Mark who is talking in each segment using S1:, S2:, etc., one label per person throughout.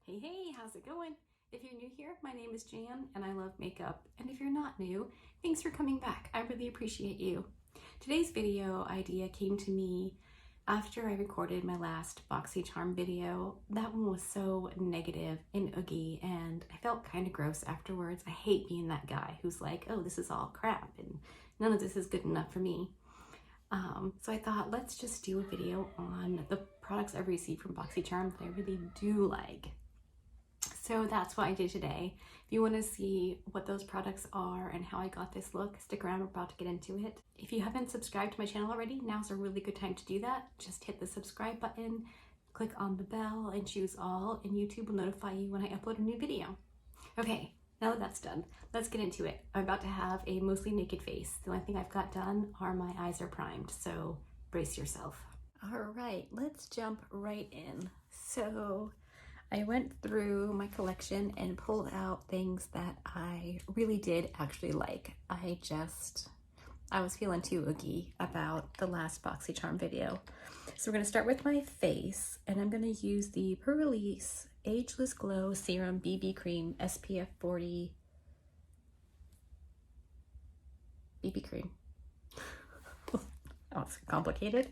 S1: Hey, hey, how's it going? If you're new here, my name is Jan and I love makeup. And if you're not new, thanks for coming back. I really appreciate you. Today's video idea came to me after I recorded my last Boxycharm video. That one was so negative and oogie and I felt kind of gross afterwards. I hate being that guy who's like, oh, this is all crap and none of this is good enough for me. So I thought, let's just do a video on the products I've received from Boxycharm that I really do like. So that's what I did today. If you want to see what those products are and how I got this look, stick around, we're about to get into it. If you haven't subscribed to my channel already, now's a really good time to do that. Just hit the subscribe button, click on the bell and choose all, and YouTube will notify you when I upload a new video. Okay, now that that's done, let's get into it. I'm about to have a mostly naked face. The only thing I've got done are my eyes are primed, so brace yourself. All right, let's jump right in. So I went through my collection and pulled out things that I really did actually like. I was feeling too oogie about the last Boxycharm video. So we're gonna start with my face, and I'm gonna use the Purlisse Ageless Glow Serum BB Cream SPF 40 BB Cream. Oh, it's complicated.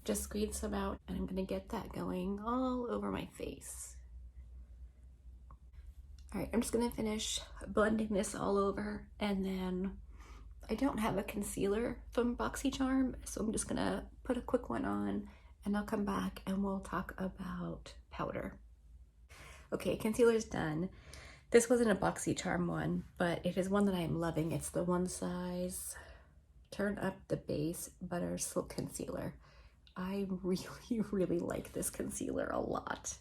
S1: Just squeeze some out and I'm gonna get that going all over my face. All right, I'm just gonna finish blending this all over, and then I don't have a concealer from Boxycharm, so I'm just gonna put a quick one on and I'll come back and we'll talk about powder. Okay, concealer's done. This wasn't a Boxycharm one, but it is one that I'm loving. It's the One Size Turn Up the Base Butter Silk Concealer. I really like this concealer a lot.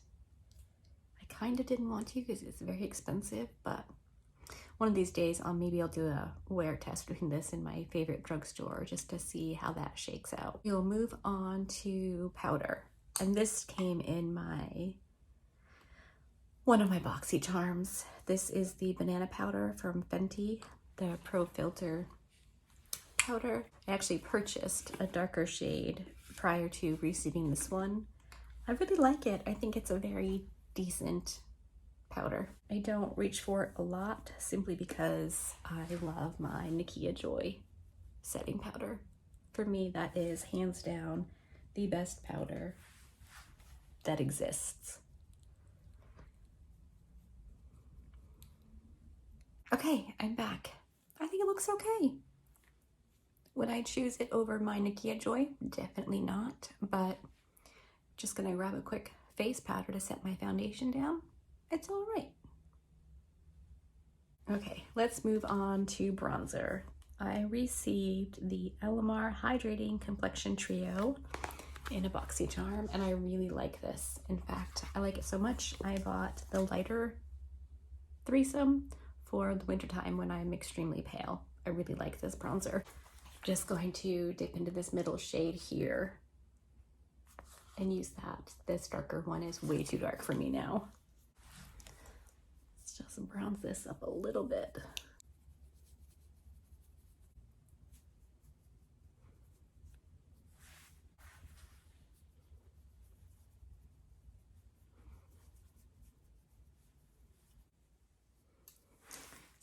S1: I kind of didn't want to because it's very expensive, but one of these days maybe I'll do a wear test doing this in my favorite drugstore just to see how that shakes out. We'll move on to powder, and this came in one of my Boxycharms. This is the banana powder from Fenty, the Pro Filter powder. I actually purchased a darker shade prior to receiving this one. I really like it. I think it's a very decent powder. I don't reach for it a lot simply because I love my Nakia Joy setting powder. For me, that is hands down the best powder that exists. Okay, I'm back. I think it looks okay. Would I choose it over my Nakia Joy? Definitely not, but just gonna grab a quick face powder to set my foundation down. It's all right. Okay, let's move on to bronzer. I received the Elamar Hydrating Complexion Trio in a Boxycharm, and I really like this. In fact, I like it so much, I bought the lighter threesome for the wintertime when I'm extremely pale. I really like this bronzer. Just going to dip into this middle shade here and use that. This darker one is way too dark for me now. Let's just bronze this up a little bit.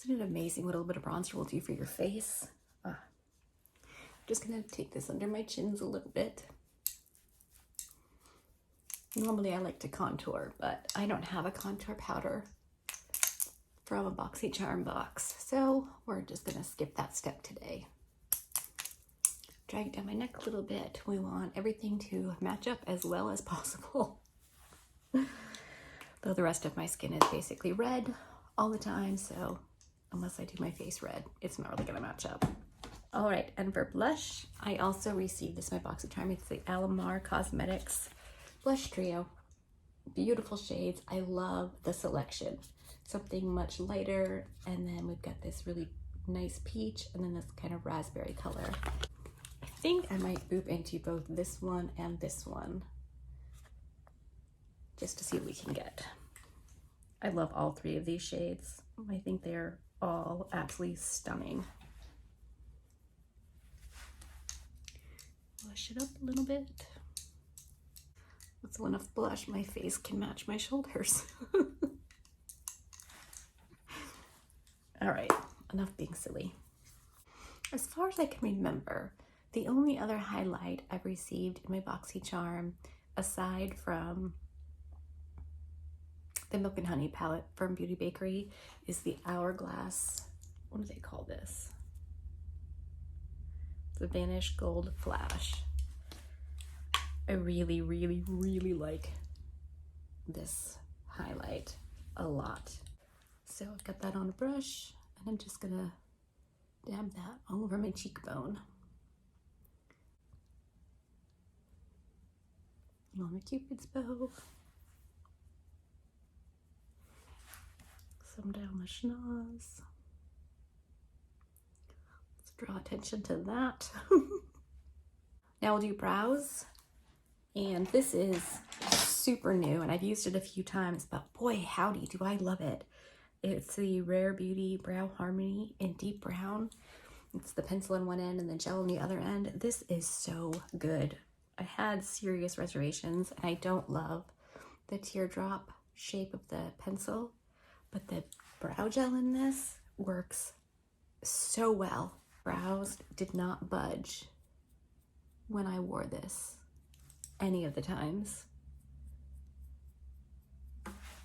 S1: Isn't it amazing what a little bit of bronzer will do for your face? Just gonna take this under my chins a little bit. Normally I like to contour, but I don't have a contour powder from a Boxycharm box, so we're just gonna skip that step today. Drag it down my neck a little bit. We want everything to match up as well as possible. Though the rest of my skin is basically red all the time, so unless I do my face red, it's not really gonna match up. All right, and for blush, I also received this in my Boxycharm. It's the Alamar Cosmetics Blush Trio. Beautiful shades. I love the selection. Something much lighter, and then we've got this really nice peach, and then this kind of raspberry color. I think I might boop into both this one and this one, just to see what we can get. I love all three of these shades. I think they're all absolutely stunning. Blush it up a little bit. That's enough blush. My face can match my shoulders. All right, enough being silly. As far as I can remember, the only other highlight I've received in my Boxycharm, aside from the Milk and Honey palette from Beauty Bakery, is the Hourglass, what do they call this? The Vanish Gold Flash. I really, really, really like this highlight a lot. So I've got that on a brush, and I'm just gonna dab that all over my cheekbone. And on a Cupid's bow. Some down the schnoz. Let's draw attention to that. Now we'll do brows. And this is super new, and I've used it a few times, but boy, howdy, do I love it. It's the Rare Beauty Brow Harmony in Deep Brown. It's the pencil on one end and the gel on the other end. This is so good. I had serious reservations, and I don't love the teardrop shape of the pencil, but the brow gel in this works so well. Brows did not budge when I wore this any of the times.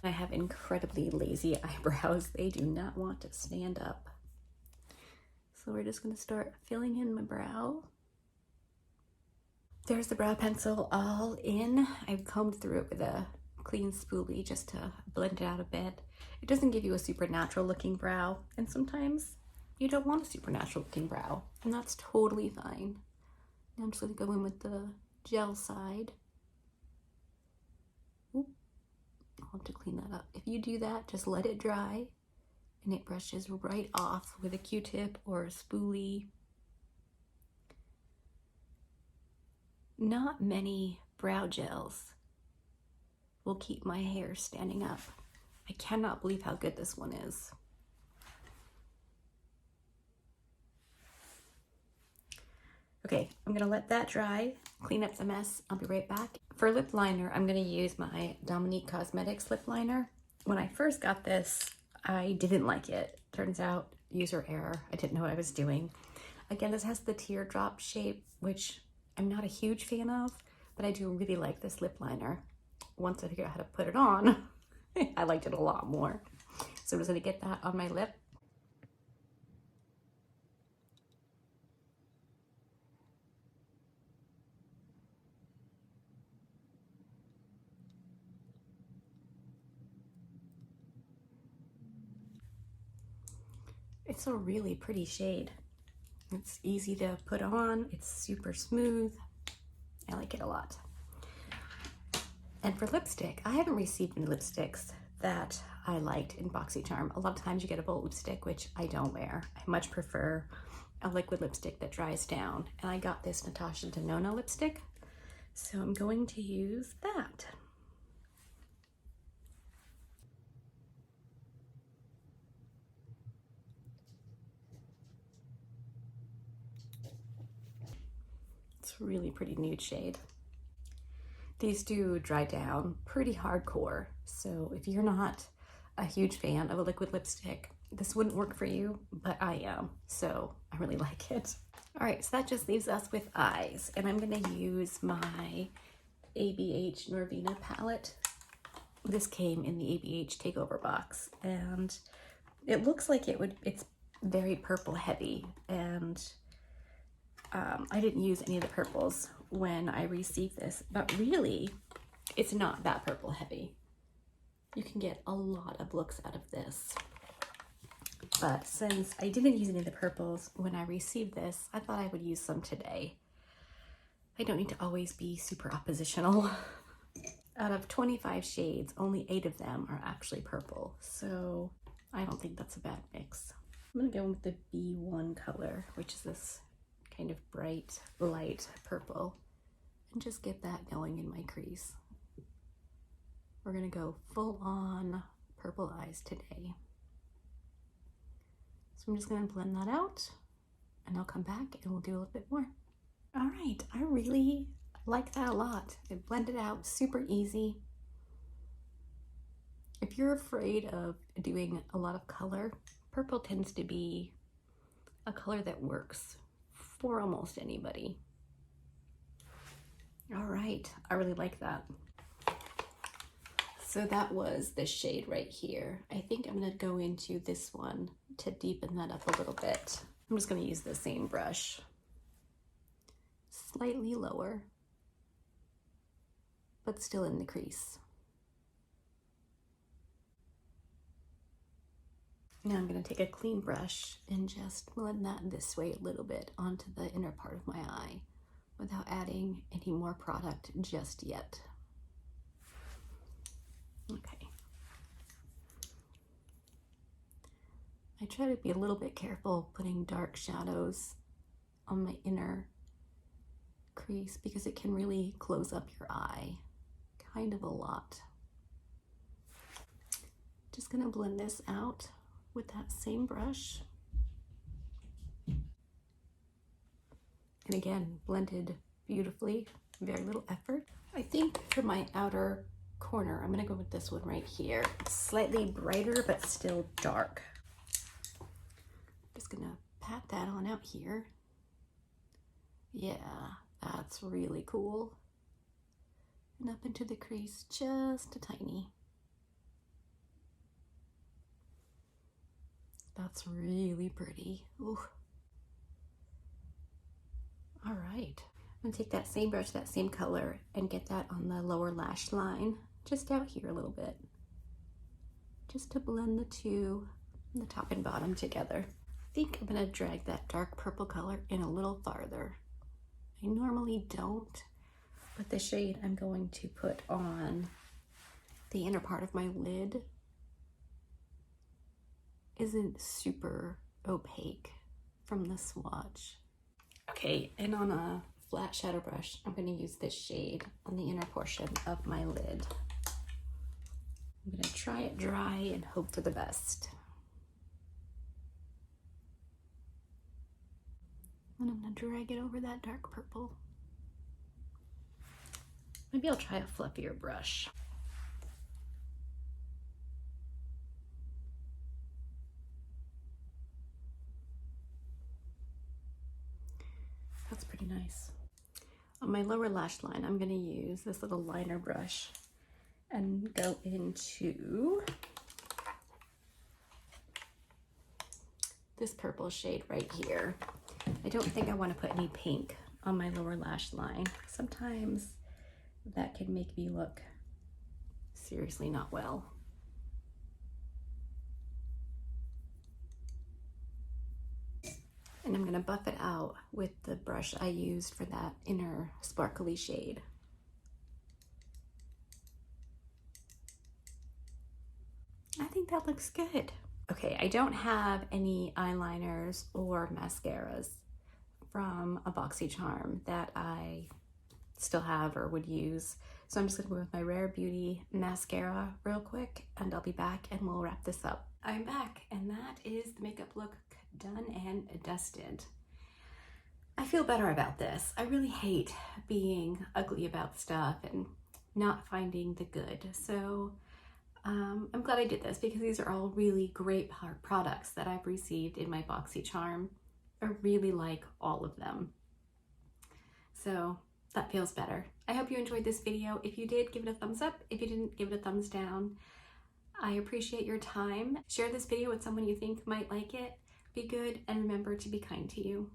S1: I have incredibly lazy eyebrows. They do not want to stand up. So we're just gonna start filling in my brow. There's the brow pencil all in. I've combed through it with a clean spoolie just to blend it out a bit. It doesn't give you a supernatural looking brow, and sometimes you don't want a supernatural looking brow, and that's totally fine. Now I'm just gonna go in with the gel side. Oop. I'll have to clean that up. If you do that, just let it dry and it brushes right off with a Q-tip or a spoolie. Not many brow gels will keep my hair standing up. I cannot believe how good this one is. Okay, I'm gonna let that dry, clean up the mess. I'll be right back. For lip liner, I'm gonna use my Dominique Cosmetics lip liner. When I first got this, I didn't like it. Turns out, user error. I didn't know what I was doing. Again, this has the teardrop shape, which I'm not a huge fan of, but I do really like this lip liner. Once I figured out how to put it on, I liked it a lot more. So I'm just gonna get that on my lip. It's a really pretty shade. It's easy to put on. It's super smooth. I like it a lot. And for lipstick, I haven't received any lipsticks that I liked in Boxycharm. A lot of times you get a bold lipstick, which I don't wear. I much prefer a liquid lipstick that dries down. And I got this Natasha Denona lipstick, so I'm going to use that. It's a really pretty nude shade. These do dry down pretty hardcore, so if you're not a huge fan of a liquid lipstick, this wouldn't work for you, but I am, so I really like it. All right, so that just leaves us with eyes, and I'm gonna use my ABH Norvina palette. This came in the ABH Takeover box, and it looks like it's very purple heavy, and I didn't use any of the purples when I received this, but really, it's not that purple heavy. You can get a lot of looks out of this. But since I didn't use any of the purples when I received this, I thought I would use some today. I don't need to always be super oppositional. Out of 25 shades, only 8 of them are actually purple, so I don't think that's a bad mix. I'm gonna go with the B1 color, which is this kind of bright, light purple, and just get that going in my crease. We're gonna go full on purple eyes today. So I'm just gonna blend that out, and I'll come back and we'll do a little bit more. All right, I really I like that a lot. It blended out super easy. If you're afraid of doing a lot of color, purple tends to be a color that works for almost anybody. All right, I really like that. So that was the shade right here. I think I'm gonna go into this one to deepen that up a little bit. I'm just gonna use the same brush, slightly lower, but still in the crease. Now I'm gonna take a clean brush and just blend that this way a little bit onto the inner part of my eye without adding any more product just yet. Okay. I try to be a little bit careful putting dark shadows on my inner crease because it can really close up your eye kind of a lot. Just gonna blend this out with that same brush. And again, blended beautifully, very little effort. I think for my outer corner, I'm gonna go with this one right here. It's slightly brighter, but still dark. Just gonna pat that on out here. Yeah, that's really cool. And up into the crease, just a tiny. That's really pretty. Ooh. All right, I'm gonna take that same brush, that same color, and get that on the lower lash line, just out here a little bit, just to blend the two, the top and bottom together. I think I'm gonna drag that dark purple color in a little farther. I normally don't, but the shade I'm going to put on the inner part of my lid isn't super opaque from the swatch. Okay, and on a flat shadow brush, I'm going to use this shade on the inner portion of my lid. I'm going to try it dry and hope for the best. And I'm going to drag it over that dark purple. Maybe I'll try a fluffier brush. That's pretty nice. On my lower lash line, I'm going to use this little liner brush and go into this purple shade right here. I don't think I want to put any pink on my lower lash line. Sometimes that can make me look seriously not well. And I'm gonna buff it out with the brush I used for that inner sparkly shade. I think that looks good. Okay, I don't have any eyeliners or mascaras from a Boxycharm that I still have or would use. So I'm just gonna go with my Rare Beauty mascara real quick, and I'll be back and we'll wrap this up. I'm back, and that is the makeup look done and dusted. I feel better about this. I really hate being ugly about stuff and not finding the good. So I'm glad I did this because these are all really great products that I've received in my Boxycharm. I really like all of them. So that feels better. I hope you enjoyed this video. If you did, give it a thumbs up. If you didn't, give it a thumbs down. I appreciate your time. Share this video with someone you think might like it. Be good and remember to be kind to you.